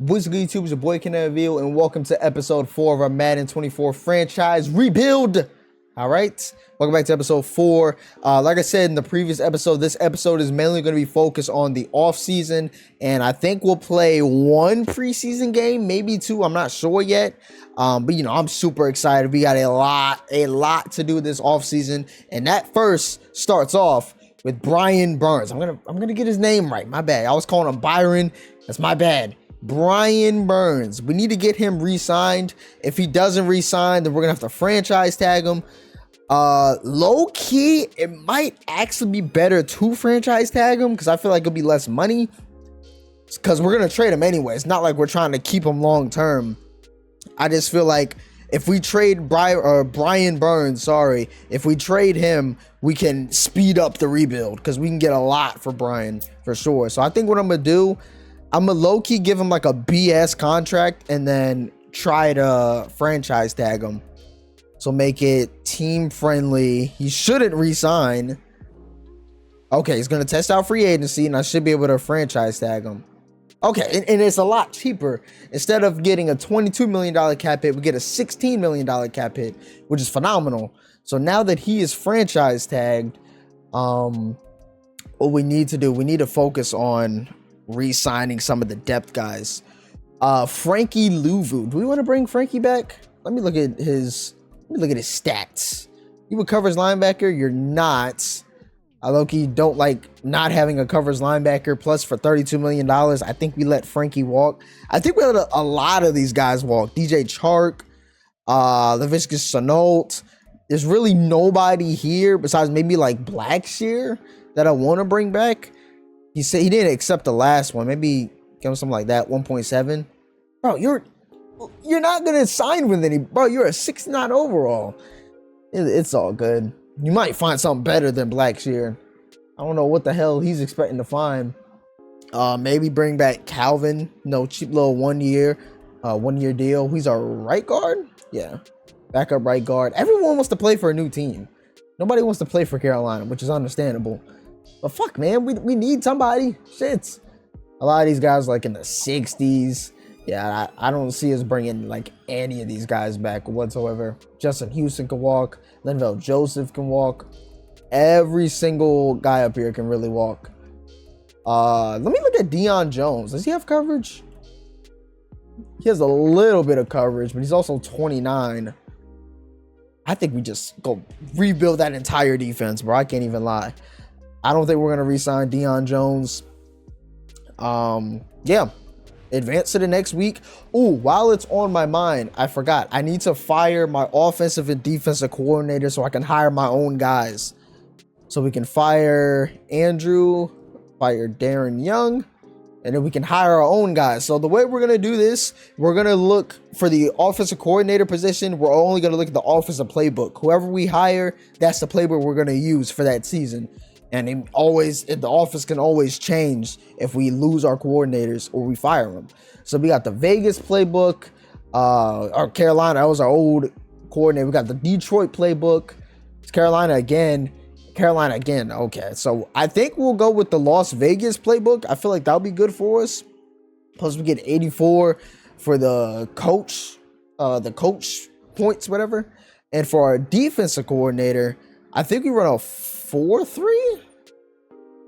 What's good, YouTube? It's your boy Ken Reveal, and welcome to episode 4 of our Madden 24 franchise rebuild. All right, welcome back to episode 4. Like I said in the previous episode, this episode is mainly going to be focused on the off season, and I think we'll play one preseason game, maybe two. I'm not sure yet, but you know, I'm super excited. We got a lot to do this off season, and that first starts off with Brian Burns. I'm gonna get his name right. My bad. I was calling him Byron. That's my bad. Brian Burns. We need to get him re-signed. If he doesn't re-sign, then we're gonna have to franchise tag him. Low key, it might actually be better to franchise tag him because I feel like it'll be less money. Because we're gonna trade him anyway. It's not like we're trying to keep him long term. I just feel like if we trade Brian Burns, if we trade him, we can speed up the rebuild because we can get a lot for Brian for sure. So I think what I'm gonna do, I'm gonna low-key give him like a BS contract and then try to franchise tag him. So make it team friendly. He shouldn't resign. Okay, he's gonna test out free agency and I should be able to franchise tag him. Okay, and it's a lot cheaper. Instead of getting a $22 million cap hit, we get a $16 million cap hit, which is phenomenal. So now that he is franchise tagged, what we need to do, we need to focus on re-signing some of the depth guys. Frankie Louvu. Do we want to bring Frankie back? Let me look at his stats. You a coverage linebacker? You're not. I low-key don't like not having a coverage linebacker. Plus for $32 million, I think we let Frankie walk. I think we let a lot of these guys walk. DJ Chark, Laviska Shenault. There's really nobody here besides maybe like Blackshear that I want to bring back. He said he didn't accept the last one. Maybe give him something like that, 1.7. Bro, you're not gonna sign with any. Bro, you're a 69 overall. It's all good. You might find something better than Blackshear. I don't know what the hell he's expecting to find. Maybe bring back Calvin. No, cheap little 1 year deal. He's a right guard. Yeah, backup right guard. Everyone wants to play for a new team. Nobody wants to play for Carolina, which is understandable. But fuck, man, we need somebody. Shit. A lot of these guys like in the 60s. Yeah, I don't see us bringing like any of these guys back whatsoever. Justin Houston can walk. Linval Joseph can walk. Every single guy up here can really walk. Let me look at Deion Jones. Does he have coverage? He has a little bit of coverage, but he's also 29. I think we just go rebuild that entire defense, bro. I can't even lie. I don't think we're gonna re-sign Deion Jones. Yeah. Advance to the next week. Ooh, while it's on my mind, I forgot. I need to fire my offensive and defensive coordinator so I can hire my own guys. So we can fire Andrew, fire Darren Young, and then we can hire our own guys. So the way we're gonna do this, we're gonna look for the offensive coordinator position. We're only gonna look at the offensive playbook. Whoever we hire, that's the playbook we're gonna use for that season. And the office can always change if we lose our coordinators or we fire them. So we got the Vegas playbook, or Carolina. That was our old coordinator. We got the Detroit playbook. It's Carolina again. Okay, so I think we'll go with the Las Vegas playbook. I feel like that'll be good for us. Plus we get 84 for the coach points, whatever. And for our defensive coordinator, I think we run a 4-3.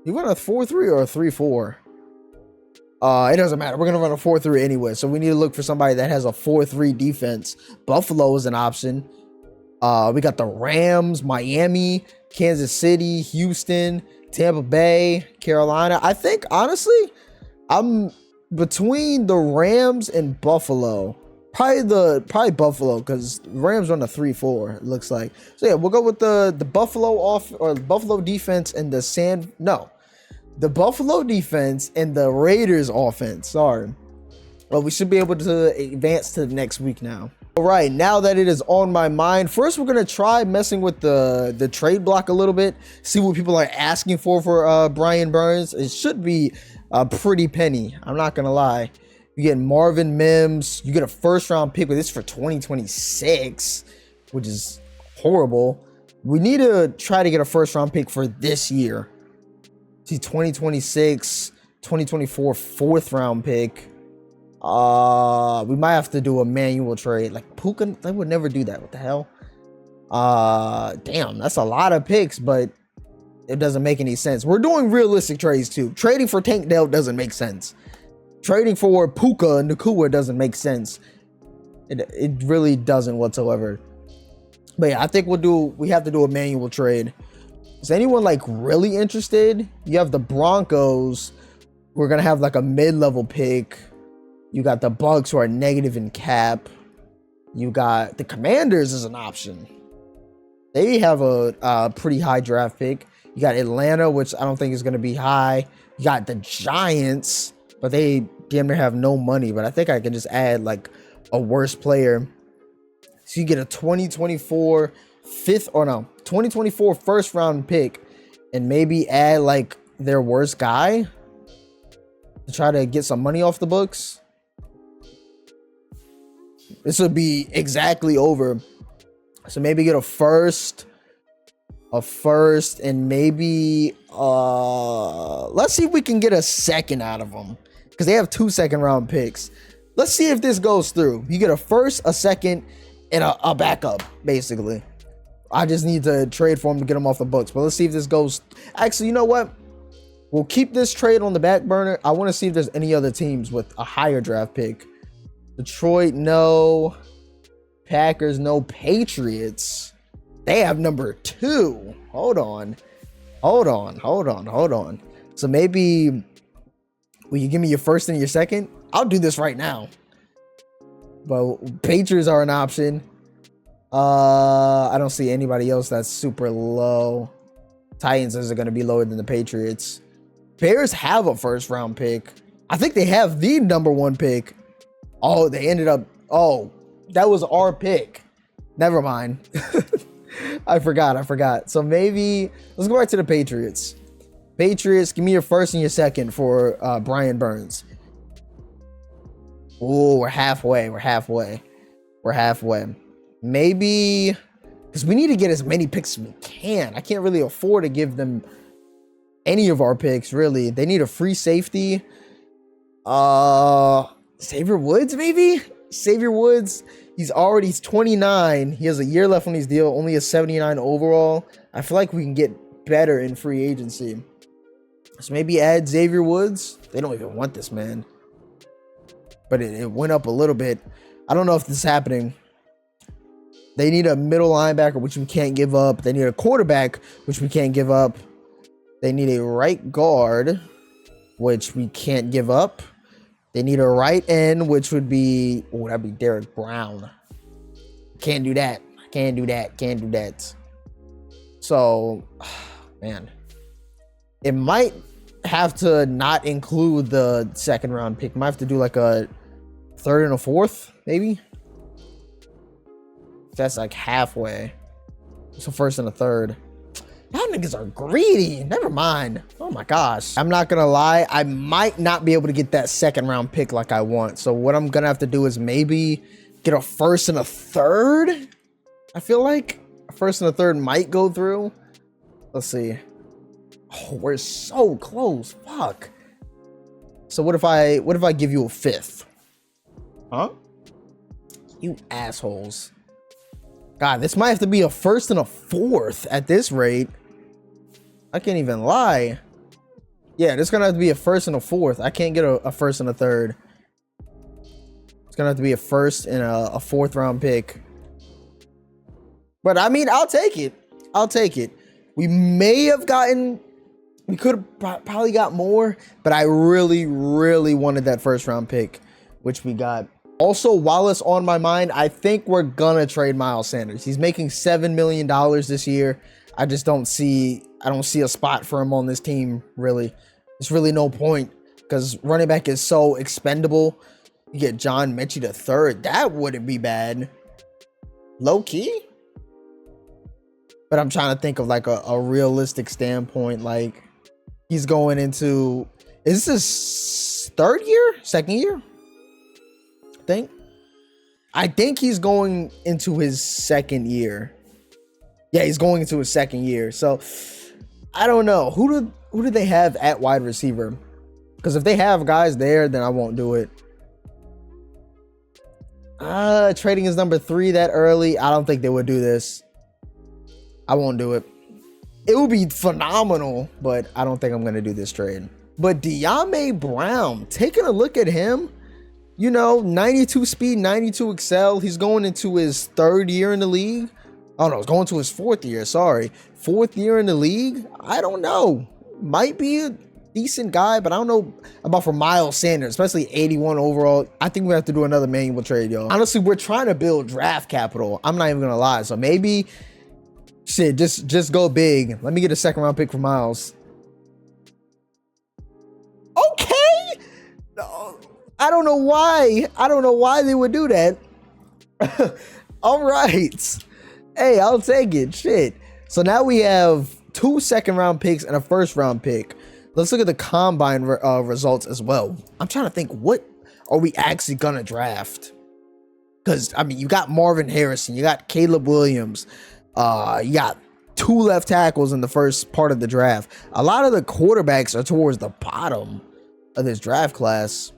You run a 4-3 or a 3-4? It doesn't matter. We're gonna run a 4-3 anyway. So we need to look for somebody that has a 4-3 defense. Buffalo is an option. We got the Rams, Miami, Kansas City, Houston, Tampa Bay, Carolina. I think honestly, I'm between the Rams and Buffalo. Probably Buffalo because Rams run a 3-4. It looks like. So yeah, we'll go with the Buffalo defense and the Buffalo defense and the Raiders offense. Sorry, but we should be able to advance to the next week now. All right, now that it is on my mind, first we're gonna try messing with the trade block a little bit. See what people are asking for Brian Burns. It should be a pretty penny. I'm not gonna lie. You get Marvin Mims. You get a first-round pick with this for 2026, which is horrible. We need to try to get a first-round pick for this year. See, 2026, 2024 fourth-round pick. We might have to do a manual trade. Like Puka, they would never do that. What the hell? Damn, that's a lot of picks, but it doesn't make any sense. We're doing realistic trades too. Trading for Tank Dell doesn't make sense. Trading for Puka and Nakua doesn't make sense. It really doesn't whatsoever. But yeah, I think we have to do a manual trade. Is anyone like really interested? You have the Broncos. We're gonna have like a mid-level pick. You got the Bucks who are negative in cap. You got the Commanders as an option. They have a pretty high draft pick. You got Atlanta, which I don't think is gonna be high. You got the Giants, but they damn near have no money. But I think I can just add like a worse player. So you get a 2024 first round pick and maybe add like their worst guy to try to get some money off the books. This would be exactly over. So maybe get a first and maybe let's see if we can get a second out of them, because they have 2 second round picks. Let's see if this goes through. You get a first, a second, and a backup, basically. I just need to trade for him to get him off the books. But let's see if this goes. Actually, you know what? We'll keep this trade on the back burner. I want to see if there's any other teams with a higher draft pick. Detroit, no. Packers, no. Patriots. They have number 2. Hold on. So maybe, will you give me your first and your second? I'll do this right now. But Patriots are an option. I don't see anybody else that's super low. Titans is going to be lower than the Patriots. Bears have a first round pick. I think they have the number 1 pick. Oh, they ended up. Oh, that was our pick. Never mind. I forgot. So maybe let's go back to the Patriots. Patriots, give me your first and your second for Brian Burns. Oh, we're halfway. Maybe, because we need to get as many picks as we can. I can't really afford to give them any of our picks, really. They need a free safety. Xavier Woods, maybe? Xavier Woods, he's 29. He has a year left on his deal, only a 79 overall. I feel like we can get better in free agency. So maybe add Xavier Woods. They don't even want this man. But it went up a little bit. I don't know if this is happening. They need a middle linebacker, which we can't give up. They need a quarterback, which we can't give up. They need a right guard, which we can't give up. They need a right end, which would be, oh, that'd be Derek Brown. Can't do that. So, man, it might have to not include the second round pick. Might have to do like a third and a fourth, maybe. That's like halfway. So first and a third. Y'all niggas are greedy. Never mind. Oh my gosh. I'm not gonna lie. I might not be able to get that second round pick like I want. So what I'm gonna have to do is maybe get a first and a third. I feel like a first and a third might go through. Let's see. Oh, we're so close. Fuck. So what if I give you a fifth? Huh? You assholes. God, this might have to be a first and a fourth at this rate. I can't even lie. Yeah, this is gonna have to be a first and a fourth. I can't get a first and a third. It's gonna have to be a first and a fourth round pick. But I mean, I'll take it. We could have probably got more, but I really, really wanted that first round pick, which we got. Also, while it's on my mind, I think we're gonna trade Miles Sanders. He's making $7 million this year. I don't see a spot for him on this team, really. There's really no point, because running back is so expendable. You get John Mechie the third. That wouldn't be bad. Low key. But I'm trying to think of like a realistic standpoint. Like, he's going into, is this his second year? I think he's going into his second year. Yeah, he's going into his second year. So I don't know. Who do they have at wide receiver? Because if they have guys there, then I won't do it. Trading is number 3 that early. I don't think they would do this. I won't do it. It would be phenomenal, but I don't think I'm going to do this trade. But De'Ame Brown, taking a look at him, you know, 92 speed, 92 excel. He's going into his 3rd year in the league. Oh no, it's going to his 4th year. Sorry. 4th year in the league. I don't know. Might be a decent guy, but I don't know about for Miles Sanders, especially 81 overall. I think we have to do another manual trade, yo. Honestly, we're trying to build draft capital. I'm not even going to lie. So maybe, shit, just go big. Let me get a 2nd round pick for Miles. Okay. No, I don't know why. I don't know why they would do that. All right. Hey, I'll take it. Shit. So now we have 2 2nd round picks and a 1st round pick. Let's look at the combine results as well. I'm trying to think, what are we actually gonna draft? Because I mean, you got Marvin Harrison, you got Caleb Williams, you got 2 left tackles in the first part of the draft. A lot of the quarterbacks are towards the bottom of this draft class.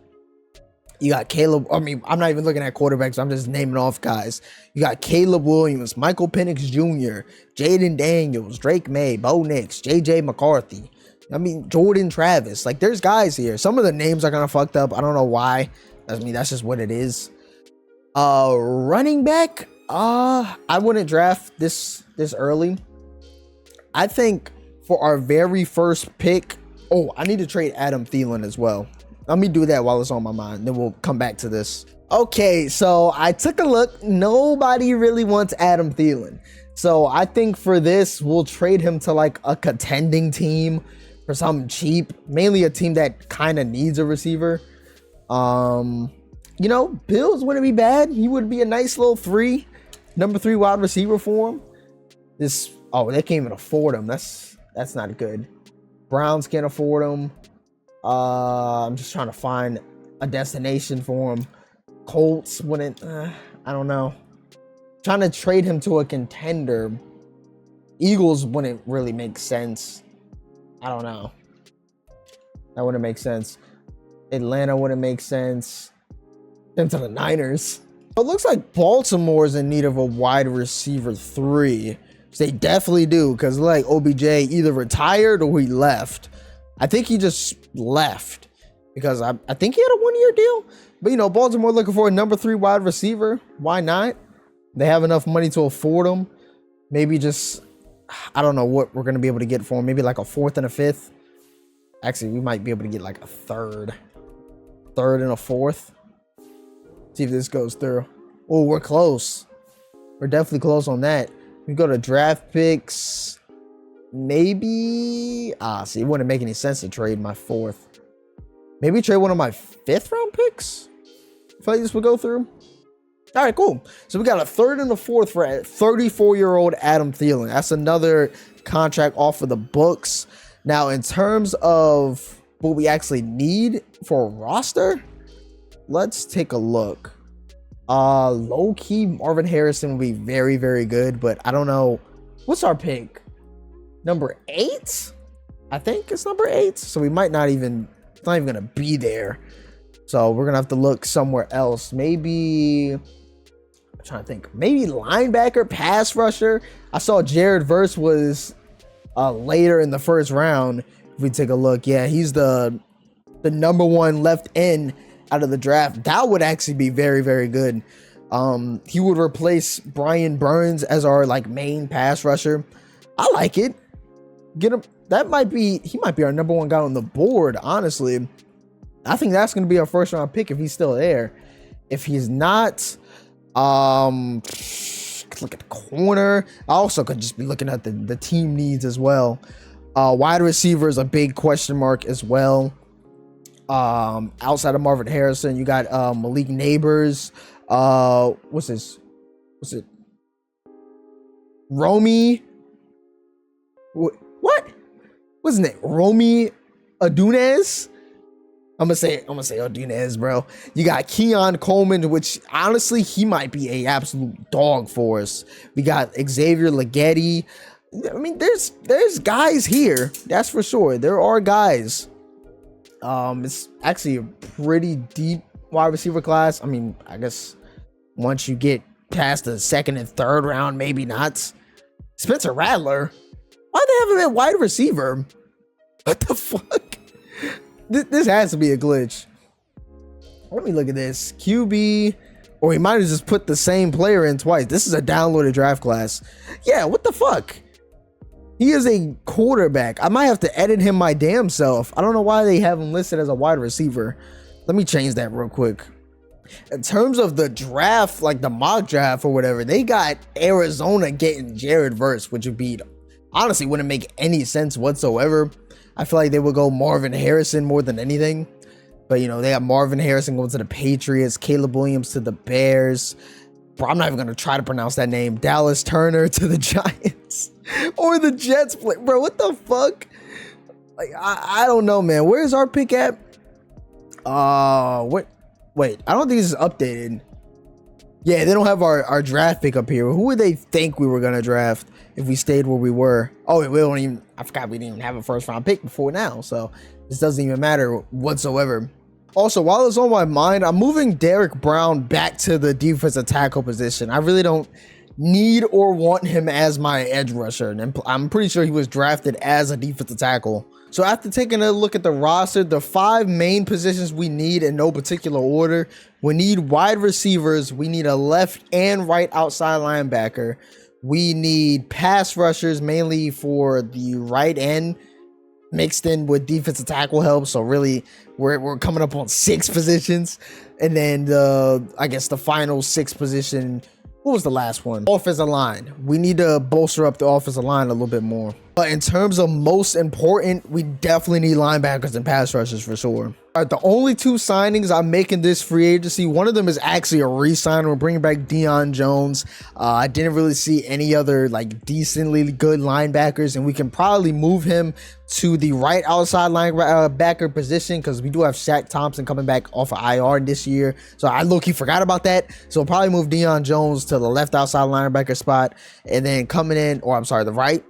You got Caleb. I mean, I'm not even looking at quarterbacks. I'm just naming off guys. You got Caleb Williams, Michael Penix Jr., Jaden Daniels, Drake May, Bo Nix, JJ McCarthy. I mean, Jordan Travis. Like, there's guys here. Some of the names are kind of fucked up. I don't know why. I mean, that's just what it is. Running back. I wouldn't draft this early. I think for our very first pick. Oh, I need to trade Adam Thielen as well. Let me do that while it's on my mind. Then we'll come back to this. Okay, so I took a look. Nobody really wants Adam Thielen. So I think for this, we'll trade him to like a contending team for something cheap. Mainly a team that kind of needs a receiver. You know, Bills wouldn't be bad. He would be a nice little number 3 wide receiver for him. They can't even afford him. That's not good. Browns can't afford him. I'm just trying to find a destination for him. Colts wouldn't. I don't know. Trying to trade him to a contender. Eagles wouldn't really make sense. I don't know. That wouldn't make sense. Atlanta wouldn't make sense. Into the Niners. It looks like Baltimore's in need of a wide receiver 3. They definitely do, because like OBJ either retired or he left. I think he just left because I think he had a 1-year deal. But, you know, Baltimore looking for a number 3 wide receiver. Why not? They have enough money to afford him. Maybe just, I don't know what we're going to be able to get for him. Maybe like a 4th and a 5th. Actually, we might be able to get like a 3rd and a 4th. See if this goes through. Oh, we're close. We're definitely close on that. We go to draft picks. Maybe see, it wouldn't make any sense to trade my 4th. Maybe trade one of my 5th round picks. I feel like this would go through. All right, cool. So we got a 3rd and a 4th for 34-year-old Adam Thielen. That's another contract off of the books. Now, in terms of what we actually need for a roster, let's take a look. Low-key, Marvin Harrison would be very, very good, but I don't know. What's our pick? Number 8? I think it's number 8. So we might not even, it's not even gonna be there. So we're gonna have to look somewhere else. Maybe, I'm trying to think, maybe linebacker, pass rusher. I saw Jared Verse was later in the 1st round. If we take a look, yeah, he's the number 1 left end out of the draft. That would actually be very, very good. He would replace Brian Burns as our like main pass rusher. I like it. Get him. He might be our number 1 guy on the board, honestly. I think that's going to be our 1st round pick if he's still there. If he's not, look at the corner. I also could just be looking at the team needs as well. Wide receiver is a big question mark as well. Outside of Marvin Harrison, you got Malik Neighbors. What's it? Romy. What? What's his name? Romy Adunez. I'm gonna say Adunez, bro. You got Keon Coleman, which honestly he might be a absolute dog for us. We got Xavier Leggetti. I mean, there's guys here. That's for sure. There are guys. It's actually a pretty deep wide receiver class. I mean, I guess once you get past the second and third round, maybe not. Spencer Rattler, why they have him at wide receiver? What the fuck? This has to be a glitch. Let me look at this. QB, or he might have just put the same player in twice. This is a downloaded draft class. Yeah, what the fuck? He is a quarterback. I might have to edit him my damn self. I don't know why they have him listed as a wide receiver. Let me change that real quick. In terms of the draft, like the mock draft or whatever, they got Arizona getting Jared Verse, which would be, honestly, wouldn't make any sense whatsoever. I feel like they would go Marvin Harrison more than anything. But, you know, they got Marvin Harrison going to the Patriots, Caleb Williams to the Bears. Bro, I'm not even going to try to pronounce that name. Dallas Turner to the Giants. Or the Jets. Bro, what the fuck? Like, I don't know, man. Where's our pick at? Wait, I don't think this is updated. Yeah, they don't have our draft pick up here. Who would they think we were going to draft if we stayed where we were? Oh, we don't even, I forgot we didn't even have a first round pick before now. So this doesn't even matter whatsoever. Also, while it's on my mind, I'm moving Derek Brown back to the defensive tackle position. I really don't need or want him as my edge rusher. And I'm pretty sure he was drafted as a defensive tackle. So after taking a look at the roster, the 5 main positions we need in no particular order. We need wide receivers. We need a left and right outside linebacker. We need pass rushers, mainly for the right end, mixed in with defensive tackle help. So really, we're coming up on 6 positions. And then I guess the final 6th position, what was the last one? Offensive line. We need to bolster up the offensive line a little bit more. But in terms of most important, we definitely need linebackers and pass rushers for sure. All right, the only 2 signings I'm making this free agency, one of them is actually a re-sign. We're bringing back Deion Jones. I didn't really see any other like decently good linebackers, and we can probably move him to the right outside linebacker position because we do have Shaq Thompson coming back off of IR this year. So I low-key forgot about that. So we'll probably move Deion Jones to the left outside linebacker spot, and then coming in, or I'm sorry, the right.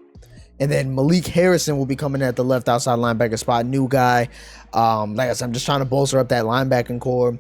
And then Malik Harrison will be coming at the left outside linebacker spot. New guy. Like I said, I'm just trying to bolster up that linebacking core.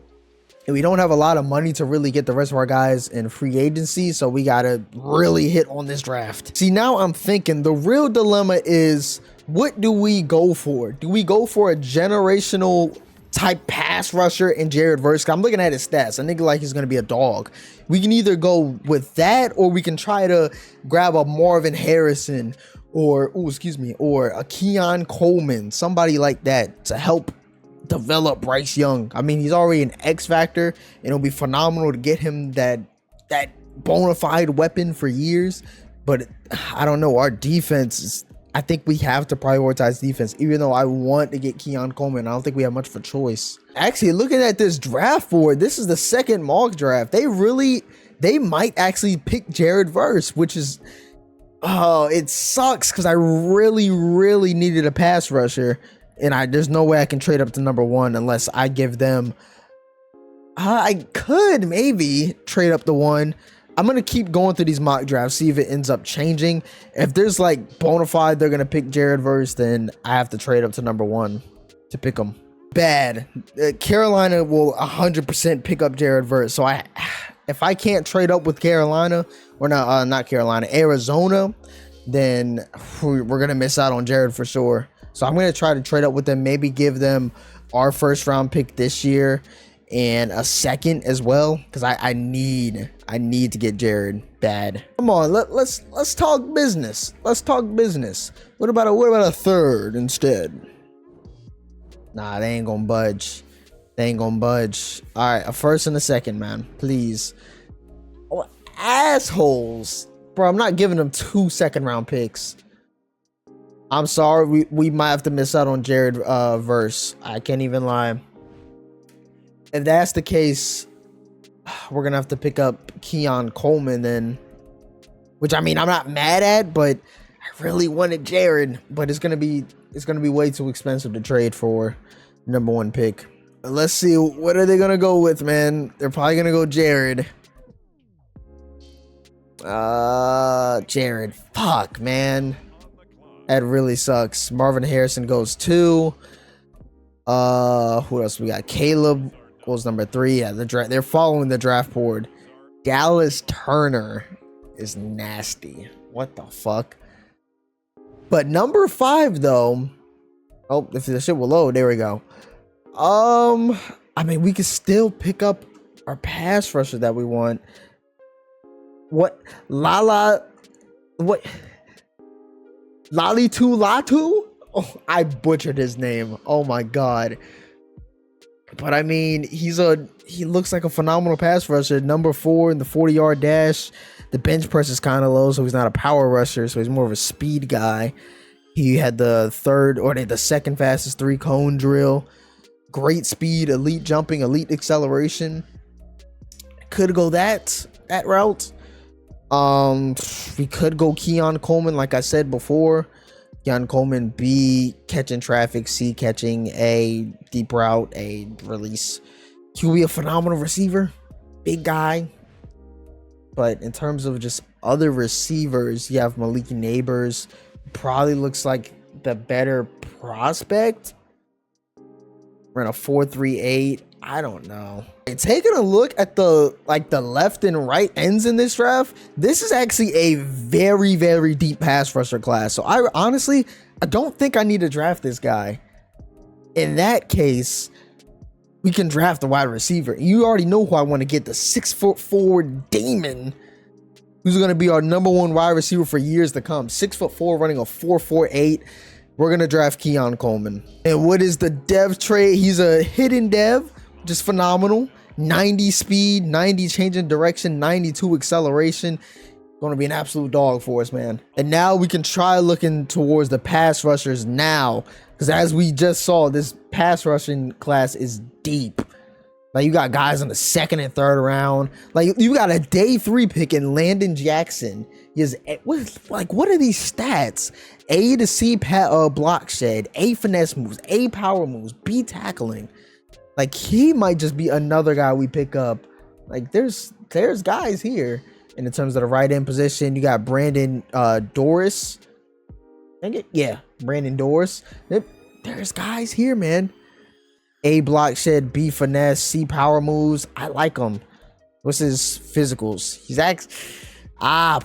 And we don't have a lot of money to really get the rest of our guys in free agency. So we got to really hit on this draft. See, now I'm thinking the real dilemma is, what do we go for? Do we go for a generational type pass rusher in Jared Verse? I'm looking at his stats. I think like he's going to be a dog. We can either go with that, or we can try to grab a Marvin Harrison or a Keon Coleman, somebody like that to help develop Bryce Young. I mean, he's already an X factor, and it'll be phenomenal to get him that bona fide weapon for years. But I don't know, our defense is, I think we have to prioritize defense, even though I want to get Keon Coleman. I don't think we have much of a choice. Actually, looking at this draft board, this is the 2nd mock draft. They might actually pick Jared Verse, which is, oh, it sucks because I really needed a pass rusher, and there's no way I can trade up to number 1 unless I give them. I could maybe trade up to 1. I'm going to keep going through these mock drafts, see if it ends up changing. If there's like bona fide they're going to pick Jared Verse, then I have to trade up to number 1 to pick him. Bad. Carolina will 100% pick up Jared Verse. So if I can't trade up with Carolina, or not Carolina, Arizona, then we're going to miss out on Jared for sure. So I'm going to try to trade up with them, maybe give them our 1st round pick this year and a 2nd as well, because I need to get Jared bad. Come on, let's talk business. Let's talk business. What about a 3rd instead? Nah, they ain't gonna budge. They ain't gonna budge. All right, a 1st and a 2nd, man, please. Oh, assholes, bro. I'm not giving them 2 2nd round picks. I'm sorry, we might have to miss out on Jared Verse. I can't even lie. If that's the case, we're gonna have to pick up Keon Coleman then, which I mean I'm not mad at, but I really wanted Jared, but it's gonna be way too expensive to trade for number 1 pick. Let's see, what are they gonna go with, man? They're probably gonna go Jared. Jared. Fuck, man. That really sucks. Marvin Harrison goes 2. Who else we got? Caleb goes number 3. Yeah, they're following the draft board. Dallas Turner is nasty. What the fuck? But number 5 though. Oh, if the shit will load, there we go. I mean, we could still pick up our pass rusher that we want. What? What? Lalitu Latu? Oh, I butchered his name. Oh my god. But I mean, he looks like a phenomenal pass rusher. Number 4 in the 40-yard dash. The bench press is kind of low, so he's not a power rusher, so he's more of a speed guy. He had the second fastest 3-cone drill. Great speed, elite jumping, elite acceleration. Could go that route. We could go Keon Coleman, like I said before. Keon Coleman, B, catching traffic, C, catching, A, deep route, A, release. He will be a phenomenal receiver. Big guy. But in terms of just other receivers, you have Malik Neighbors. Probably looks like the better prospect. We're in a 4-3-8. I don't know. And taking a look at the left and right ends in this draft, this is actually a very, very deep pass rusher class. So I don't think I need to draft this guy. In that case, we can draft a wide receiver. You already know who I want to get, the 6'4" Damon, who's going to be our number 1 wide receiver for years to come. 6'4", running a 4.48. We're going to draft Keon Coleman. And what is the dev trait? He's a hidden dev, just phenomenal. 90 speed, 90 changing direction, 92 acceleration. Going to be an absolute dog for us, man. And now we can try looking towards the pass rushers now. Because as we just saw, this pass rushing class is deep. Like, you got guys in the 2nd and 3rd round. Like, you got a day 3 pick in Landon Jackson. What are these stats? A to C block shed, A finesse moves, A power moves, B tackling. Like, he might just be another guy we pick up. Like, there's guys here. And in terms of the right end position, you got Brandon Doris. Yeah, Brandon Doris. There's guys here, man. A block shed, B finesse, C power moves. I like him. What's his physicals? He's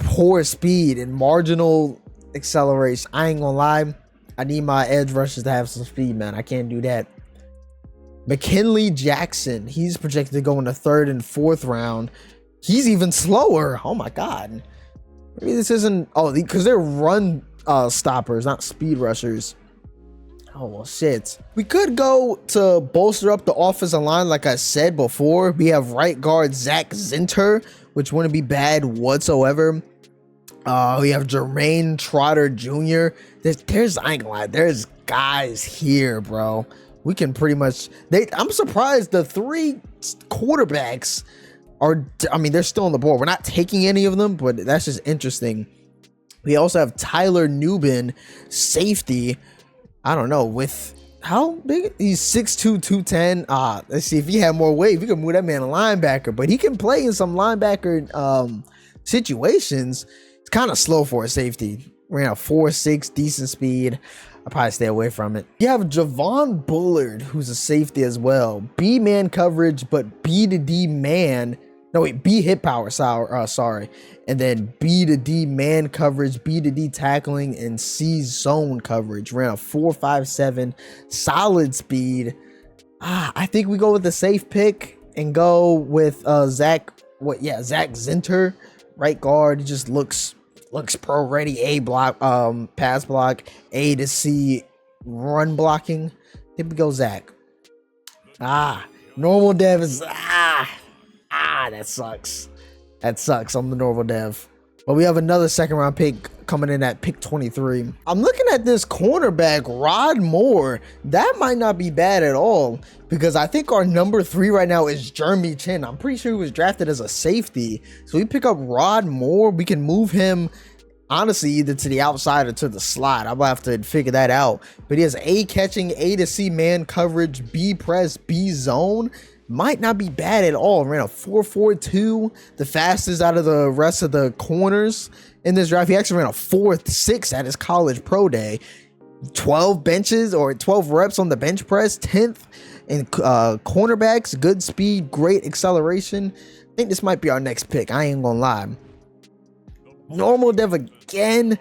poor speed and marginal acceleration. I ain't gonna lie. I need my edge rushers to have some speed, man. I can't do that. McKinley Jackson. He's projected to go in the 3rd and 4th round. He's even slower. Oh my god. Maybe this isn't. Oh, because they're run stoppers, not speed rushers. Oh, well, shit. We could go to bolster up the offensive line, like I said before. We have right guard Zach Zinter, which wouldn't be bad whatsoever. We have Jermaine Trotter Jr. I ain't gonna lie, there's guys here, bro. We can pretty much. I'm surprised the 3 quarterbacks are. I mean, they're still on the board. We're not taking any of them, but that's just interesting. We also have Tyler Nubin, safety. I don't know, with how big? He's 6'2", 210. Let's see if he had more weight. We can move that man a linebacker, but he can play in some linebacker situations. It's kind of slow for a safety. Ran a 4.6, decent speed. I'll probably stay away from it. You have Javon Bullard, who's a safety as well. B man coverage, but B to D man. No, wait, B hit power, sorry. And then B to D man coverage, B to D tackling, and C zone coverage. Ran a 4.57, solid speed. I think we go with the safe pick and go with Zach Zinter, right guard. He just looks pro ready. A block, pass block, A to C run blocking. I think we go Zach. Normal dev is that sucks. That sucks. I'm the normal dev. But we have another 2nd round pick coming in at pick 23. I'm looking at this cornerback, Rod Moore. That might not be bad at all, because I think our number 3 right now is Jeremy Chin. I'm pretty sure he was drafted as a safety. So we pick up Rod Moore. We can move him, honestly, either to the outside or to the slot. I'll have to figure that out. But he has A catching, A to C man coverage, B press, B zone. Might not be bad at all. Ran a 4.42, the fastest out of the rest of the corners in this draft. He actually ran a 4.6 at his college pro day. 12 benches or 12 reps on the bench press, 10th and cornerbacks, good speed, great acceleration. I think this might be our next pick. I ain't gonna lie. Normal dev again.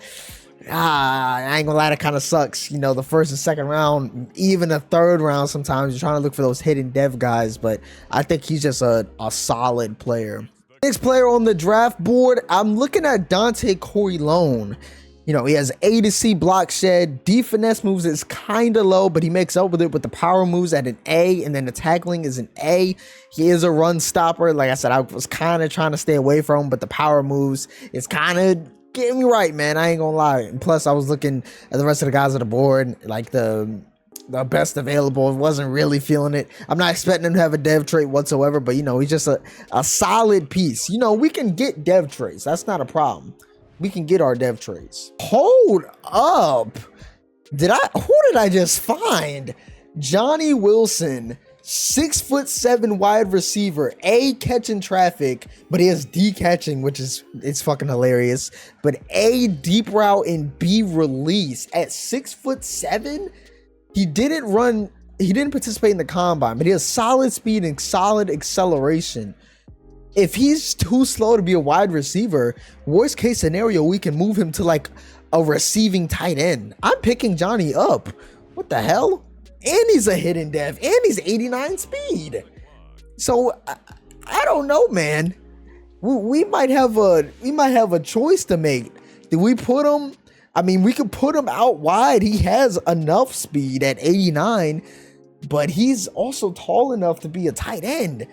I ain't gonna lie, that kind of sucks. You know, the first and second round, even the third round, sometimes you're trying to look for those hidden dev guys, but I think he's just a solid player. Next player on the draft board, I'm looking at Dante Corleone. You know, he has A to C block shed. D finesse moves is kind of low, but he makes up with it with the power moves at an A, and then the tackling is an A. He is a run stopper. Like I said, I was kind of trying to stay away from him, but the power moves is kind of getting me right, man. I ain't gonna lie. And plus, I was looking at the rest of the guys on the board, like the best available. Wasn't really feeling it. I'm not expecting him to have a dev trait whatsoever, but you know, he's just a solid piece. You know, we can get dev traits. That's not a problem. We can get our dev traits. Hold up. Who did I just find? Johnny Wilson, 6'7" wide receiver, A catching traffic, but he has D catching, which is, it's fucking hilarious. But A deep route and B release at 6'7". He didn't participate in the combine, but he has solid speed and solid acceleration. If he's too slow to be a wide receiver, worst case scenario, we can move him to like a receiving tight end. I'm picking Johnny up. What the hell? And he's a hidden dev, and he's 89 speed. So I don't know, man. We might have a choice to make. Do we put him? I mean, we could put him out wide. He has enough speed at 89, but he's also tall enough to be a tight end.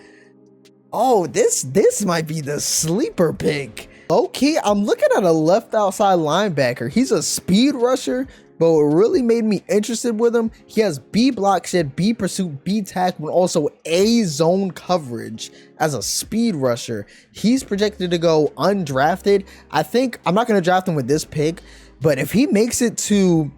Oh, this might be the sleeper pick. Okay, I'm looking at a left outside linebacker. He's a speed rusher, but what really made me interested with him, he has B block shed, B pursuit, B tackle, and also A zone coverage as a speed rusher. He's projected to go undrafted. I think I'm not going to draft him with this pick, but if he makes it to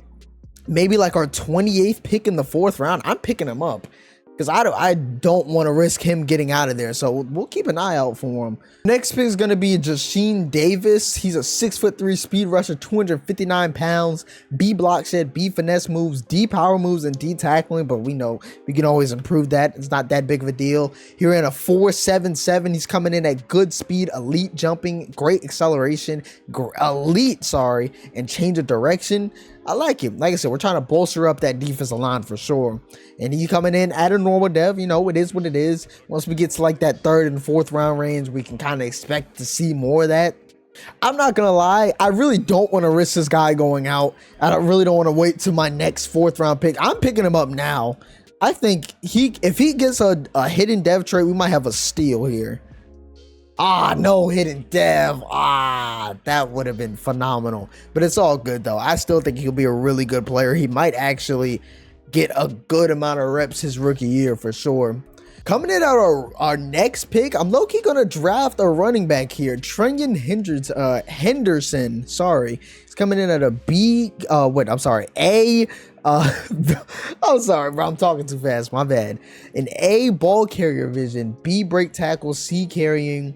maybe like our 28th pick in the 4th round, I'm picking him up. Because I don't want to risk him getting out of there. So we'll keep an eye out for him. Next pick is going to be Jasheem Davis. He's a 6'3" speed rusher, 259 pounds. B block shed, B finesse moves, D power moves, and D tackling. But we know we can always improve that. It's not that big of a deal. He ran a 4.77. He's coming in at good speed, elite jumping, great acceleration, and change of direction. I like him. Like I said, we're trying to bolster up that defensive line for sure. And he's coming in at a normal dev. You know, it is what it is. Once we get to like that 3rd and 4th round range, we can kind of expect to see more of that. I'm not going to lie. I really don't want to risk this guy going out. I really don't want to wait till my next 4th round pick. I'm picking him up now. I think if he gets a hidden dev trait, we might have a steal here. No hidden dev. That would have been phenomenal. But it's all good though. I still think he'll be a really good player. He might actually get a good amount of reps his rookie year for sure. Coming in at our next pick, I'm low-key gonna draft a running back here, Trenton Henderson. Sorry, he's coming in at a B. A. I'm sorry, bro. I'm talking too fast. My bad. An A ball carrier vision, B break tackle, C carrying,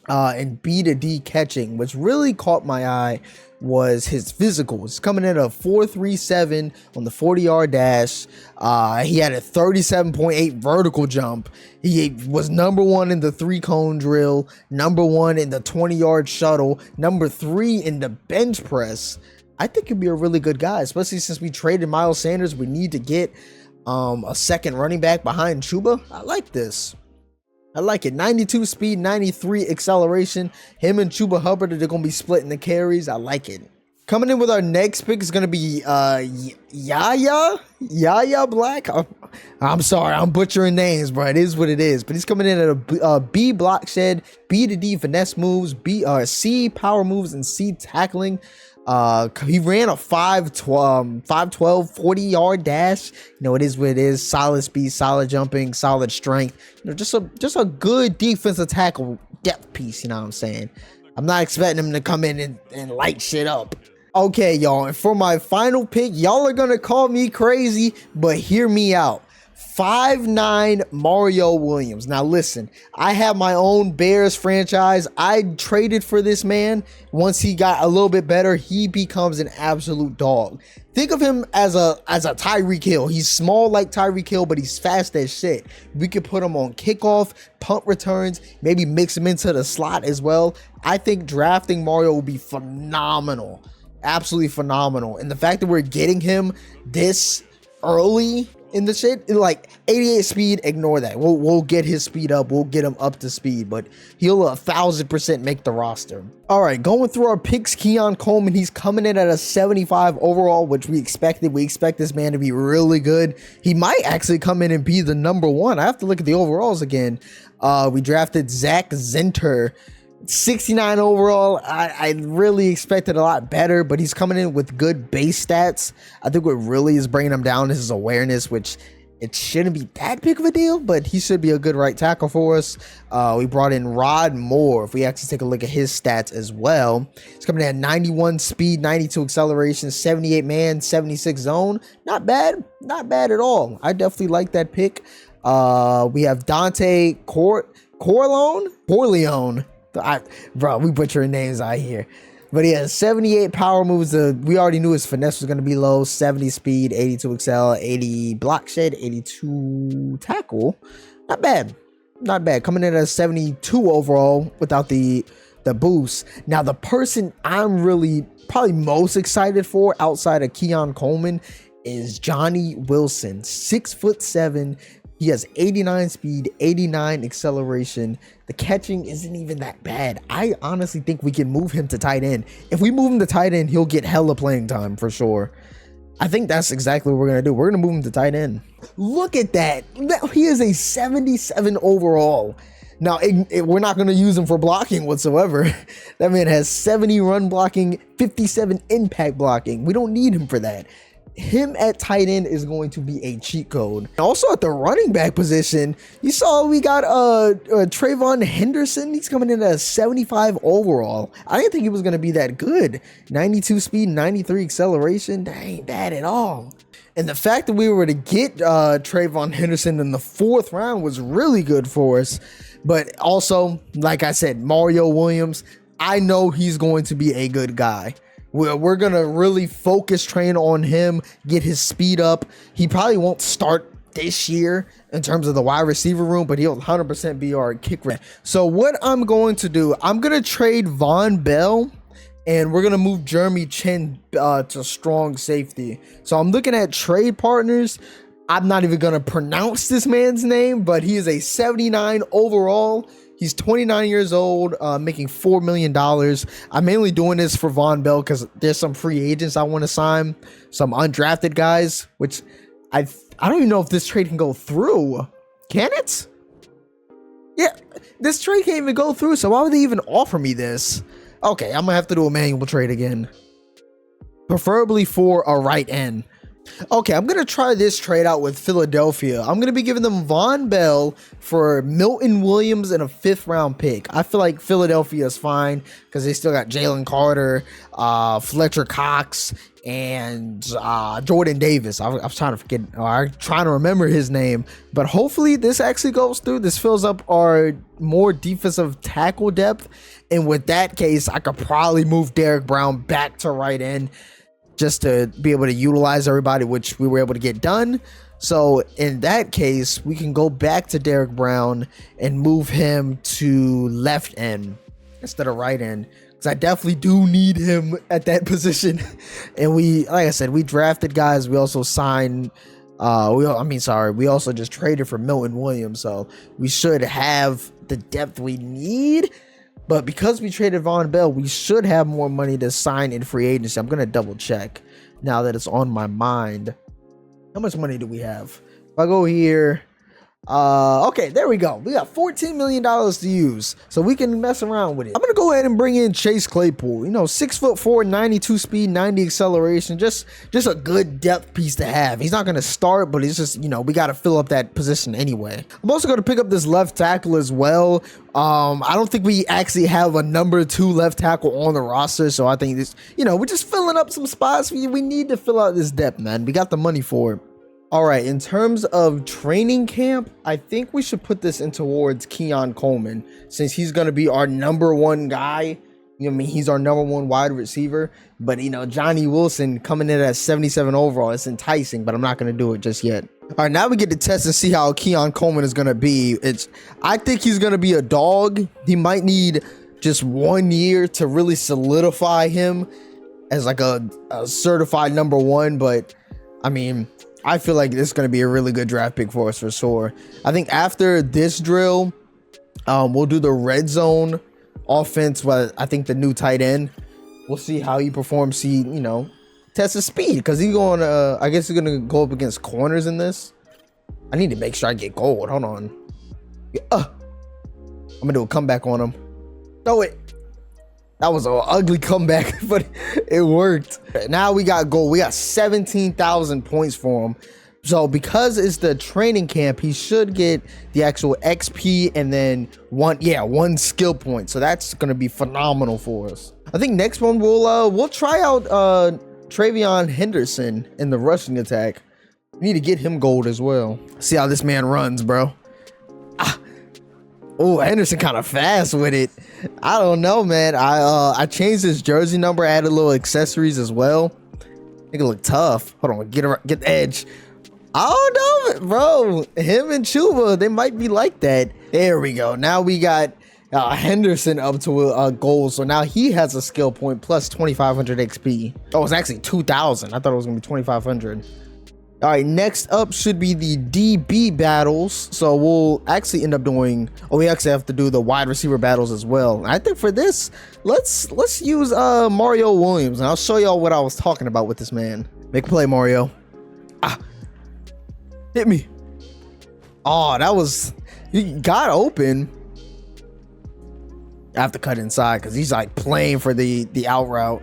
and B to D catching. Which really caught my eye was his physicals. Coming in at a 4.37 on the 40-yard dash. He had a 37.8 vertical jump. He was number 1 in the 3-cone drill, number 1 in the 20-yard shuttle, number 3 in the bench press. I think he'd be a really good guy, especially since we traded Miles Sanders. We need to get a second running back behind Chuba. I like this. I like it. 92 speed, 93 acceleration. Him and Chuba Hubbard, they're going to be splitting the carries. I like it. Coming in with our next pick is going to be Yaya Black. I'm sorry, I'm butchering names, bro. It is what it is. But he's coming in at a B block shed, B to D finesse moves, C power moves, and C tackling. He ran a 5.12 40-yard dash. You know, it is what it is. Solid speed, solid jumping, solid strength. You know, just a good defensive tackle depth piece. You know what I'm saying? I'm not expecting him to come in and light shit up. Okay, y'all. And for my final pick, y'all are gonna call me crazy, but hear me out. 5'9" Mario Williams. Now listen, I have my own Bears franchise. I traded for this man. Once he got a little bit better, he becomes an absolute dog. Think of him as a Tyreek Hill. He's small like Tyreek Hill, but he's fast as shit. We could put him on kickoff, punt returns, maybe mix him into the slot as well. I think drafting Mario will be phenomenal. Absolutely phenomenal. And the fact that we're getting him this early in the shit, like 88 speed, ignore that. We'll get his speed up. We'll get him up to speed, but he'll 1,000% make the roster. All right, going through our picks, Keon Coleman, he's coming in at a 75 overall, which we expected. We expect this man to be really good. He might actually come in and be the #1. I have to look at the overalls again. We drafted Zach Zinter, 69 overall. I really expected a lot better, but he's coming in with good base stats. I think what really is bringing him down is his awareness, which it shouldn't be that big of a deal, but he should be a good right tackle for us. We brought in Rod Moore. If we actually take a look at his stats as well, he's coming in at 91 speed, 92 acceleration, 78 man, 76 zone. Not bad at all. I definitely like that pick. We have Dante Corleone. Bro, we butchering names out here. But he has 78 power moves. We already knew his finesse was going to be low. 70 speed, 82 excel, 80 block shed, 82 tackle. Not bad. Coming in at 72 overall without the boost. Now, the person I'm really probably most excited for outside of Keon Coleman is Johnny Wilson. 6'7". He has 89 speed, 89 acceleration. The catching isn't even that bad. I honestly think we can move him to tight end. If we move him to tight end, he'll get hella playing time for sure. I think that's exactly what we're going to do. We're going to move him to tight end. Look at that. He is a 77 overall. Now, we're not going to use him for blocking whatsoever. That man has 70 run blocking, 57 impact blocking. We don't need him for that. Him at tight end is going to be a cheat code. Also at the running back position, you saw we got Trayvon Henderson. He's coming in at a 75 overall. I didn't think he was going to be that good. 92 speed, 93 acceleration. That ain't bad at all. And the fact that we were to get Trayvon Henderson in the 4th round was really good for us. But also, like I said, Mario Williams, I know he's going to be a good guy. We're going to really focus train on him, get his speed up. He probably won't start this year in terms of the wide receiver room, but he'll 100% be our kick return. So what I'm going to do, I'm going to trade Von Bell, and we're going to move Jeremy Chin to strong safety. So I'm looking at trade partners. I'm not even going to pronounce this man's name, but he is a 79 overall. He's 29 years old, making $4 million. I'm mainly doing this for Von Bell because there's some free agents I want to sign, some undrafted guys, which I don't even know if this trade can go through. Can it? Yeah, this trade can't even go through, so why would they even offer me this? Okay, I'm going to have to do a manual trade again. Preferably for a right end. Okay, I'm going to try this trade out with Philadelphia. I'm going to be giving them Von Bell for Milton Williams and a 5th round pick. I feel like Philadelphia is fine because they still got Jalen Carter, Fletcher Cox, and Jordan Davis. I was trying to remember his name, but hopefully this actually goes through. This fills up our more defensive tackle depth, and with that case, I could probably move Derek Brown back to right end, just to be able to utilize everybody, which we were able to get done. So in that case, we can go back to Derek Brown and move him to left end instead of right end, because I definitely do need him at that position. And like I said, we drafted guys. We also signed, we also just traded for Milton Williams. So we should have the depth we need. But because we traded Von Bell, we should have more money to sign in free agency. I'm going to double check now that it's on my mind. How much money do we have? If I go here, okay, there we go. We got $14 million to use, so we can mess around with it. I'm going to go ahead and bring in Chase Claypool. 6'4", 92 speed, 90 acceleration. Just a good depth piece to have. He's not going to start, but it's just, we got to fill up that position anyway. I'm also going to pick up this left tackle as well. I don't think we actually have a number 2 left tackle on the roster, so I think this, we're just filling up some spots. We need to fill out this depth, man. We got the money for it. All right, in terms of training camp, I think we should put this in towards Keon Coleman, since he's going to be our number one guy. You know what I mean? He's our number one wide receiver. But, you know, Johnny Wilson coming in at 77 overall, it's enticing, but I'm not going to do it just yet. All right, now we get to test and see how Keon Coleman is going to be. I think he's going to be a dog. He might need just 1 year to really solidify him as like a certified number one. But, I mean, I feel like this is going to be a really good draft pick for us for sure. I think after this drill, we'll do the red zone offense. Well, I think the new tight end. We'll see how he performs. See, you know, test his speed, because he's going. I guess he's going to go up against corners in this. I need to make sure I get gold. Hold on. I'm gonna do a comeback on him. Throw it. That was an ugly comeback, but it worked. Now we got gold. We got 17,000 points for him. So because it's the training camp, he should get the actual XP and then one skill point. So that's gonna be phenomenal for us. I think next one we'll try out Travion Henderson in the rushing attack. We need to get him gold as well. See how this man runs, bro. Oh, Henderson kind of fast with it. I don't know, man. I changed his jersey number, added little accessories as well. Make it look tough. Hold on, get the edge. I don't know, bro. Him and Chuba, they might be like that. There we go. Now we got Henderson up to a goal. So now he has a skill point plus 2,500 XP. Oh, it's actually 2,000. I thought it was gonna be 2,500. All right, next up should be the DB battles. So we'll actually end up doing, we actually have to do the wide receiver battles as well. I think for this, let's use Mario Williams, and I'll show y'all what I was talking about with this man. Make a play, Mario. Hit me. Oh, that was, he got open. I have to cut inside because he's like playing for the out route.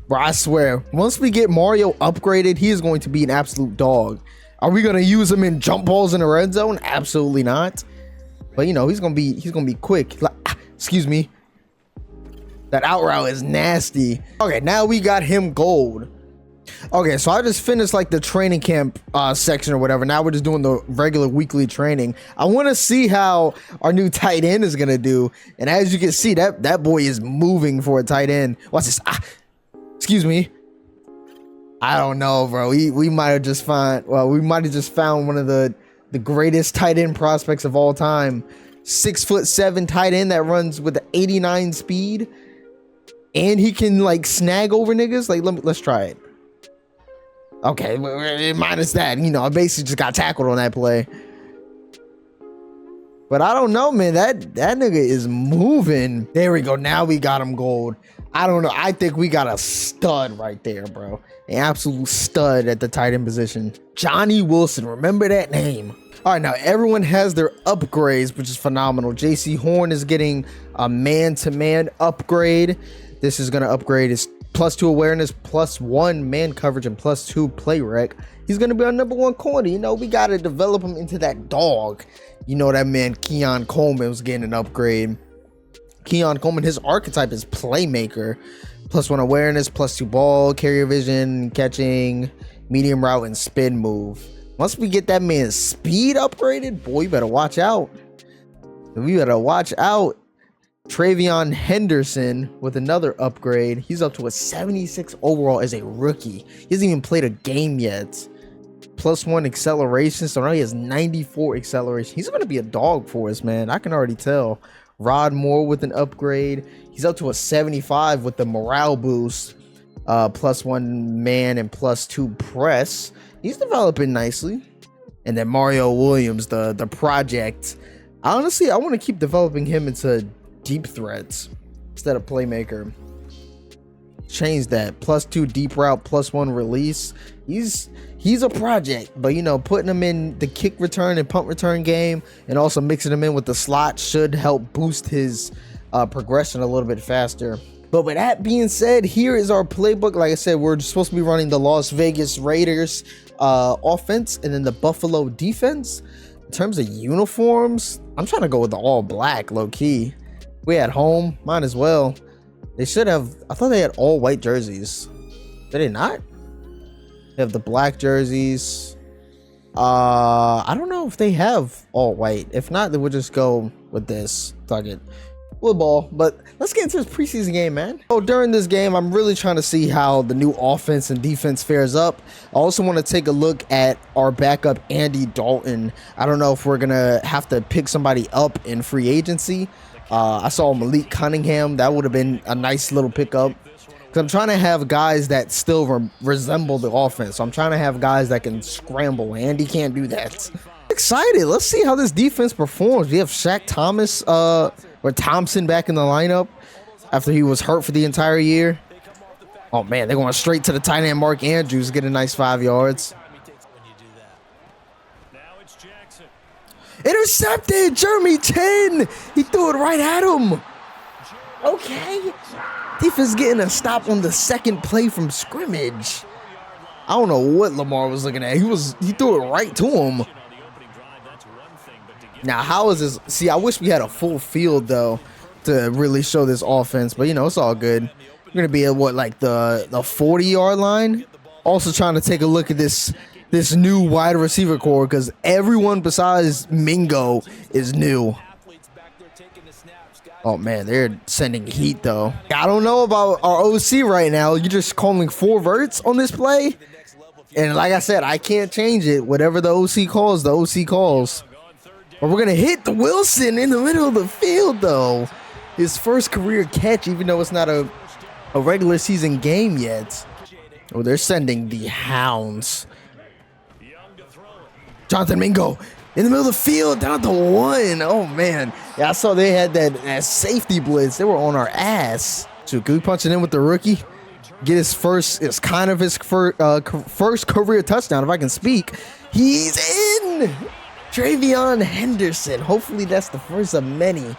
Bro, I swear, once we get Mario upgraded, he is going to be an absolute dog. Are we going to use him in jump balls in the red zone? Absolutely not. But you know, he's going to be quick. Like, excuse me. That out route is nasty. Okay, now we got him gold. Okay, so I just finished like the training camp section or whatever. Now we're just doing the regular weekly training. I want to see how our new tight end is going to do. And as you can see, that boy is moving for a tight end. Watch this. Excuse me. I don't know, bro. We might have just found one of the greatest tight end prospects of all time. 6'7" tight end that runs with the 89 speed, and he can like snag over niggas. Like, let's try it. Okay, minus that, you know, I basically just got tackled on that play. But I don't know, man. That nigga is moving. There we go. Now we got him gold. I don't know. I think we got a stud right there, bro. An absolute stud at the tight end position. Johnny Wilson. Remember that name. All right, now everyone has their upgrades, which is phenomenal. JC Horn is getting a man-to-man upgrade. This is going to upgrade his +2 awareness, +1 man coverage, and +2 play rec. He's going to be our number one corner. You know, we got to develop him into that dog. You know, that man Keon Coleman was getting an upgrade. Keon Coleman, his archetype is playmaker. +1 awareness, +2 ball, carrier vision, catching, medium route, and spin move. Once we get that man's speed upgraded, boy, you better watch out. We better watch out. Travion Henderson with another upgrade. He's up to a 76 overall as a rookie. He hasn't even played a game yet. +1 acceleration, so now he has 94 acceleration. He's going to be a dog for us, man. I can already tell. Rod Moore with an upgrade. He's up to a 75 with the morale boost. +1 man and +2 press. He's developing nicely. And then Mario Williams, the project. Honestly, I want to keep developing him into deep threats instead of playmaker. Change that. +2 deep route, +1 release. He's a project, but you know, putting him in the kick return and punt return game and also mixing him in with the slot should help boost his progression a little bit faster. But with that being said, here is our playbook. Like I said, we're supposed to be running the Las Vegas Raiders offense and then the Buffalo defense. In terms of uniforms, I'm trying to go with the all black, low key. We at home, might as well. They should have, I thought they had all white jerseys. Did they not? They have the black jerseys. I don't know if they have all white. If not, then we'll just go with this. Fuck it. We'll ball. But let's get into this preseason game, man. So during this game, I'm really trying to see how the new offense and defense fares up. I also want to take a look at our backup, Andy Dalton. I don't know if we're gonna have to pick somebody up in free agency. I saw Malik Cunningham. That would have been a nice little pickup. Because I'm trying to have guys that still resemble the offense. So I'm trying to have guys that can scramble. Andy can't do that. Excited. Let's see how this defense performs. We have Shaq Thomas or Thompson back in the lineup after he was hurt for the entire year. Oh, man. They're going straight to the tight end. Mark Andrews get a nice 5 yards. Intercepted. Jeremy Chin. He threw it right at him. Okay. Defense getting a stop on the second play from scrimmage. I don't know what Lamar was looking at. He threw it right to him. Now, how is this? See, I wish we had a full field though to really show this offense, but you know, it's all good. We're gonna be at what, like the 40-yard line. Also trying to take a look at this new wide receiver core because everyone besides Mingo is new. Oh, man, they're sending heat, though. I don't know about our OC right now. You're just calling 4 verts on this play. And like I said, I can't change it. Whatever the OC calls, the OC calls. But we're going to hit the Wilson in the middle of the field, though. His first career catch, even though it's not a regular season game yet. Oh, they're sending the hounds. Jonathan Mingo. In the middle of the field, down to 1. Oh, man. Yeah, I saw they had that safety blitz. They were on our ass. So, can we punch it in with the rookie? Get his first, it's kind of his first career touchdown, if I can speak. He's in! Travion Henderson. Hopefully, that's the first of many.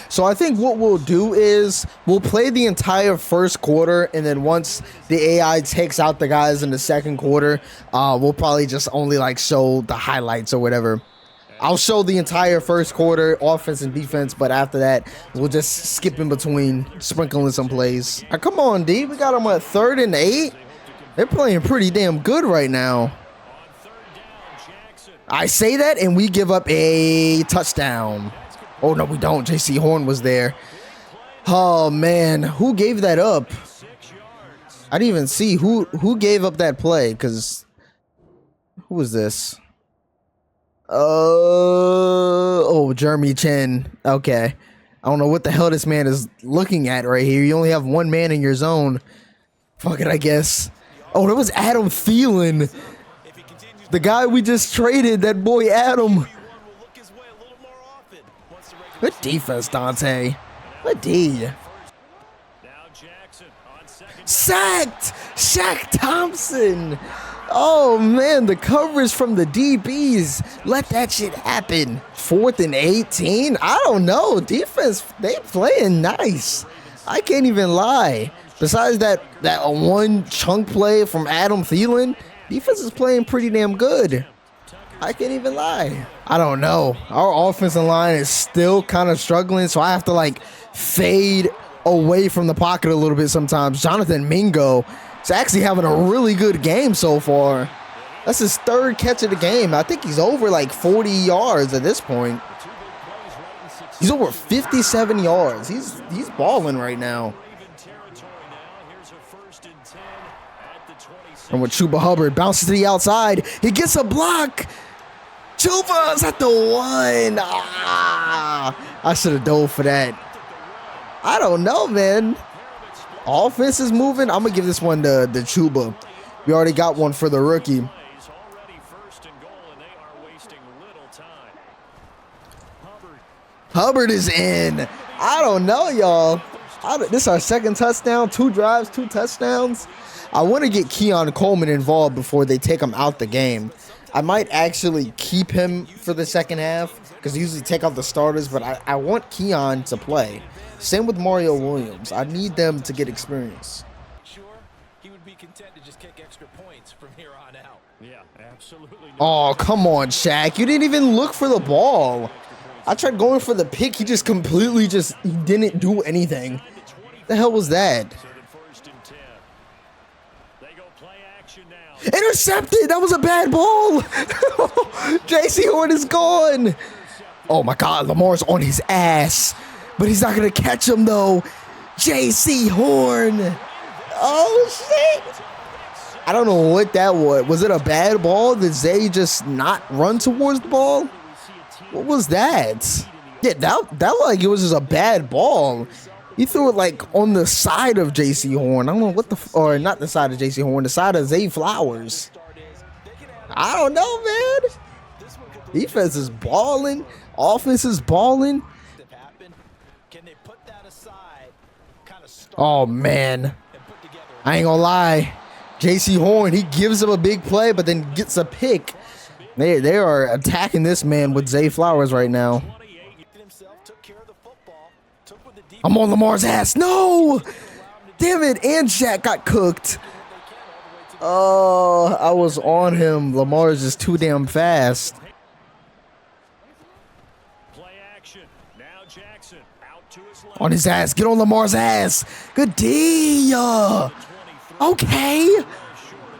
So, I think what we'll do is we'll play the entire first quarter, and then once the AI takes out the guys in the second quarter, we'll probably just only, like, show the highlights or whatever. I'll show the entire first quarter, offense and defense, but after that, we'll just skip in between, sprinkling some plays. Now, come on, D. We got them at 3rd and 8. They're playing pretty damn good right now. I say that, and we give up a touchdown. Oh, no, we don't. J.C. Horn was there. Oh, man. Who gave that up? I didn't even see who gave up that play, because who was this? Oh, Jeremy Chin. Okay. I don't know what the hell this man is looking at right here. You only have 1 man in your zone. Fuck it, I guess. Oh, that was Adam Thielen. The guy we just traded, that boy Adam. Good defense, Dante. Good D. Sacked! Shaq Thompson! Oh, man, the coverage from the DBs. Let that shit happen. 4th and 18? I don't know. Defense, they playing nice. I can't even lie. Besides that one chunk play from Adam Thielen, defense is playing pretty damn good. I can't even lie. I don't know. Our offensive line is still kind of struggling, so I have to, like, fade away from the pocket a little bit sometimes. Jonathan Mingo is actually having a really good game so far. That's his 3rd catch of the game. I think he's over like 40 yards at this point. He's over 57 yards. He's balling right now. And with Chuba Hubbard bounces to the outside, he gets a block. Chuba's at the 1. I should have dove for that. I don't know, man. Offense is moving. I'm going to give this one to Chuba. We already got one for the rookie. Hubbard is in. I don't know, y'all. This is our 2nd touchdown. 2 drives, 2 touchdowns. I want to get Keon Coleman involved before they take him out the game. I might actually keep him for the second half because they usually take out the starters, but I want Keon to play. Same with Mario Williams. I need them to get experience. Sure, he would be content to just kick extra points from here on out. Yeah, absolutely. Oh, come on, Shaq. You didn't even look for the ball. I tried going for the pick. He just completely he didn't do anything. The hell was that? Intercepted. That was a bad ball. JC Horn is gone. Oh my God, Lamar's on his ass, but he's not gonna catch him though. JC Horn. Oh shit. I don't know what that was. Was it a bad ball? Did Zay just not run towards the ball? What was that? Yeah, that looked like it was just a bad ball. He threw it like on the side of JC Horn. I don't know what or not the side of JC Horn, the side of Zay Flowers. I don't know, man. Defense is balling. Offense is balling. Oh, man. I ain't gonna lie. JC Horn, he gives him a big play, but then gets a pick. They are attacking this man with Zay Flowers right now. I'm on Lamar's ass. No! Damn it. And Shaq got cooked. Oh, I was on him. Lamar is just too damn fast. On his ass. Get on Lamar's ass. Good D. Okay.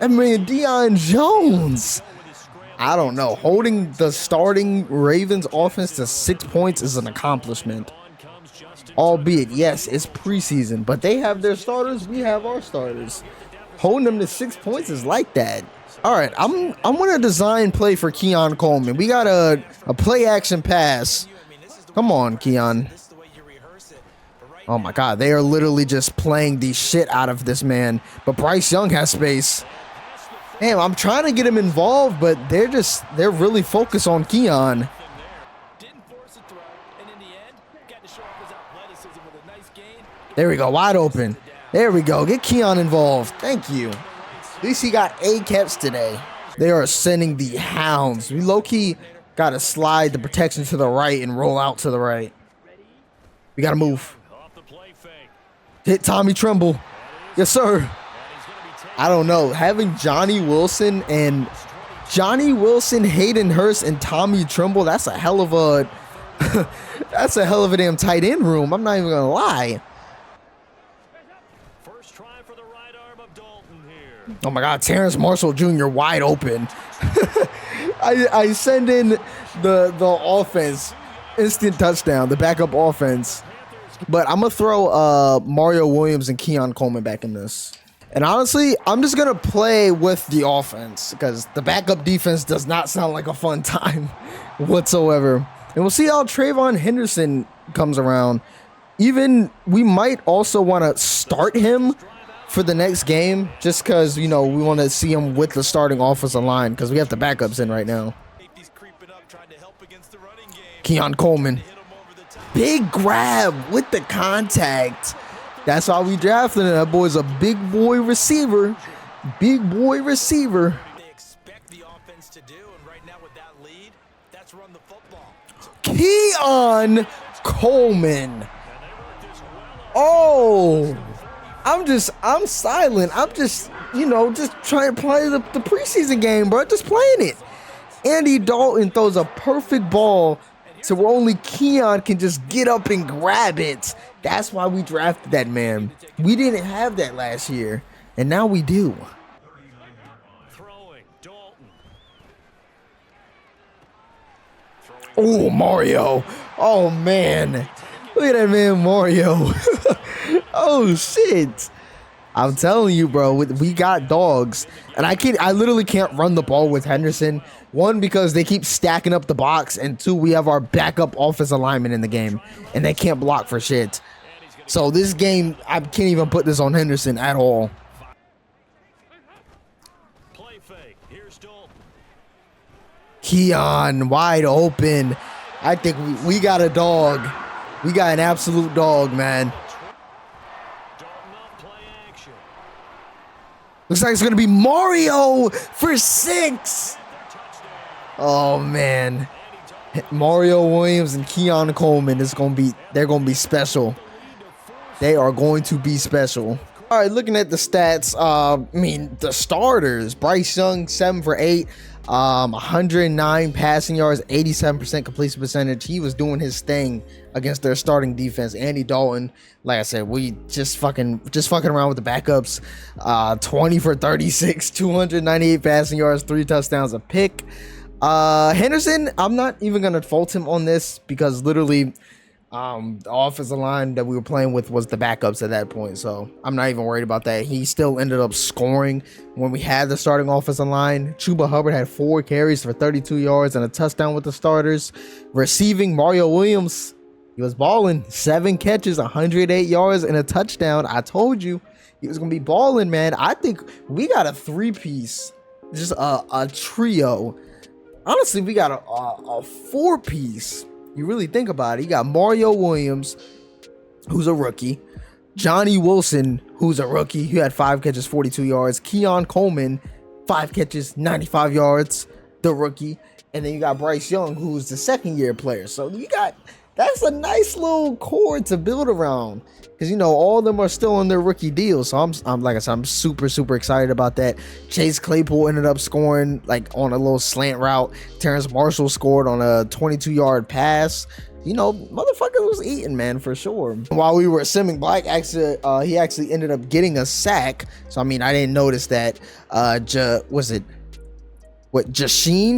I mean, Deion Jones. I don't know. Holding the starting Ravens offense to 6 points is an accomplishment. Albeit, yes, it's preseason, but they have their starters. We have our starters. Holding them to 6 points is like that. All right, I'm gonna design play for Keon Coleman. We got a play action pass. Come on, Keon. Oh my God, they are literally just playing the shit out of this man. But Bryce Young has space. Damn, I'm trying to get him involved, but they're really focused on Keon. There we go, wide open. There we go, get Keon involved. Thank you. At least he got 8 catches today. They are sending the hounds. We low-key got to slide the protection to the right and roll out to the right. We got to move. Hit Tommy Tremble. Yes, sir. I don't know. Having Johnny Wilson, Hayden Hurst, and Tommy Tremble, that's a hell of a that's a hell of a damn tight end room. I'm not even gonna lie. First try for the right arm of Dalton here. Oh my God, Terrence Marshall Jr. wide open. I send in the offense, instant touchdown, the backup offense. But I'm gonna throw Mario Williams and Keon Coleman back in this. And honestly, I'm just gonna play with the offense because the backup defense does not sound like a fun time whatsoever. And we'll see how Trayvon Henderson comes around. Even we might also want to start him for the next game just because, you know, we want to see him with the starting offensive line because we have the backups in right now. Keon Coleman. Big grab with the contact. That's why we drafted him. That boy's a big boy receiver. Big boy receiver. They expect the offense to do, and right now with that lead, that's run the football. Keon Coleman. Oh, I'm silent. I'm just, you know, just trying to play the preseason game, bro. Just playing it. Andy Dalton throws a perfect ball to where only Keon can just get up and grab it. That's why we drafted that man. We didn't have that last year, and now we do. Oh, Mario. Oh, man. Look at that man, Mario. Oh, shit. I'm telling you, bro, we got dogs. And I literally can't run the ball with Henderson. One, because they keep stacking up the box. And two, we have our backup offensive lineman in the game. And they can't block for shit. So this game, I can't even put this on Henderson at all. Keon wide open. I think we got a dog. We got an absolute dog, man. Looks like it's going to be Mario for 6. Oh, man. Mario Williams and Keon Coleman they're going to be special. They are going to be special. All right, looking at the stats, I mean, the starters, Bryce Young, 7 for 8. 109 passing yards, 87% completion percentage. He was doing his thing against their starting defense. Andy Dalton, like I said, we just fucking around with the backups. 20 for 36, 298 passing yards, 3 touchdowns, a pick. Henderson, I'm not even gonna fault him on this because literally the offensive line that we were playing with was the backups at that point, so I'm not even worried about that. He still ended up scoring when we had the starting offensive line. Chuba Hubbard had 4 carries for 32 yards and a touchdown with the starters. Receiving, Mario Williams, he was balling. 7 catches, 108 yards and a touchdown. I told you he was gonna be balling, man. I think we got a 3-piece, just a trio. Honestly, we got a 4-piece. You really think about it. You got Mario Williams, who's a rookie. Johnny Wilson, who's a rookie. He had 5 catches, 42 yards. Keon Coleman, 5 catches, 95 yards, the rookie. And then you got Bryce Young, who's the second-year player. So you got, that's a nice little core to build around. Because, you know, all of them are still on their rookie deals. So I'm like I said, I'm super excited about that. Chase Claypool ended up scoring like on a little slant route. Terrence Marshall scored on a 22-yard pass. You know, motherfucker was eating, man, for sure. While we were simming, Black actually, he actually ended up getting a sack. So, I mean, I didn't notice that. Jasheen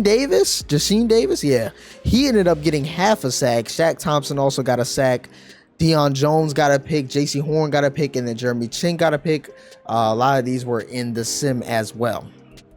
Davis? Yeah. He ended up getting half a sack. Shaq Thompson also got a sack. Deion Jones got a pick, JC Horn got a pick, and then Jeremy Chin got a pick. A lot of these were in the sim as well.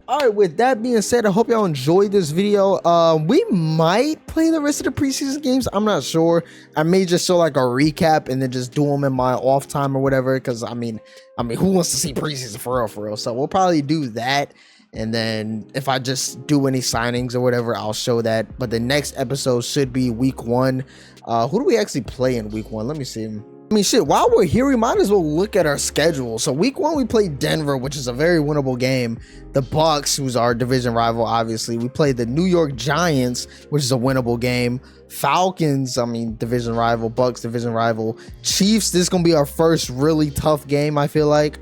All right, with that being said, I hope y'all enjoyed this video. We might play the rest of the preseason games. I'm not sure. I may just show like a recap and then just do them in my off time or whatever. Because I mean, who wants to see preseason for real? So we'll probably do that. And then if I just do any signings or whatever, I'll show that. But the next episode should be week 1. Who do we actually play in week 1? Let me see. I mean, shit, while we're here, we might as well look at our schedule. So week 1, we played Denver, which is a very winnable game. The Bucks, who's our division rival, obviously. We played the New York Giants, which is a winnable game. Falcons, I mean, division rival. Bucks, division rival. Chiefs, this is going to be our first really tough game, I feel like.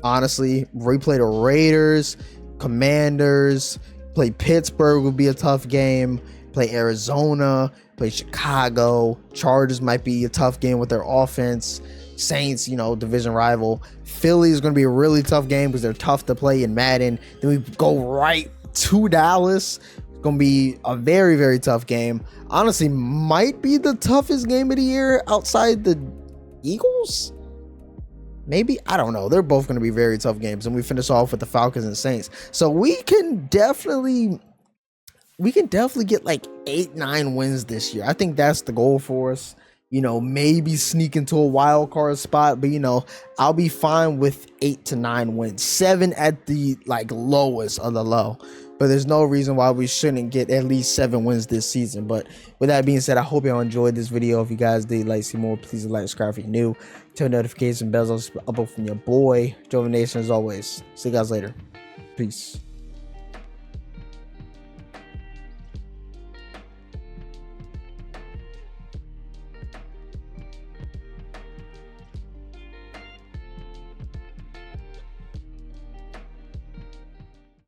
Honestly, we play the Raiders, Commanders, play Pittsburgh would be a tough game. Play Arizona, play Chicago. Chargers might be a tough game with their offense. Saints, you know, division rival. Philly is going to be a really tough game because they're tough to play in Madden. Then we go right to Dallas. It's going to be a very tough game. Honestly, might be the toughest game of the year outside the Eagles. Maybe, I don't know. They're both going to be very tough games, and we finish off with the Falcons and Saints. So we can definitely get like 8-9 wins this year. I think that's the goal for us. You know, maybe sneak into a wild card spot, but you know, I'll be fine with 8 to 9 wins. 7 at the like lowest of the low. But there's no reason why we shouldn't get at least 7 wins this season. But with that being said, I hope y'all enjoyed this video. If you guys did like to see more, please like, subscribe if you're new. Turn notification bells up from your boy Joven Nation. As always, see you guys later. Peace.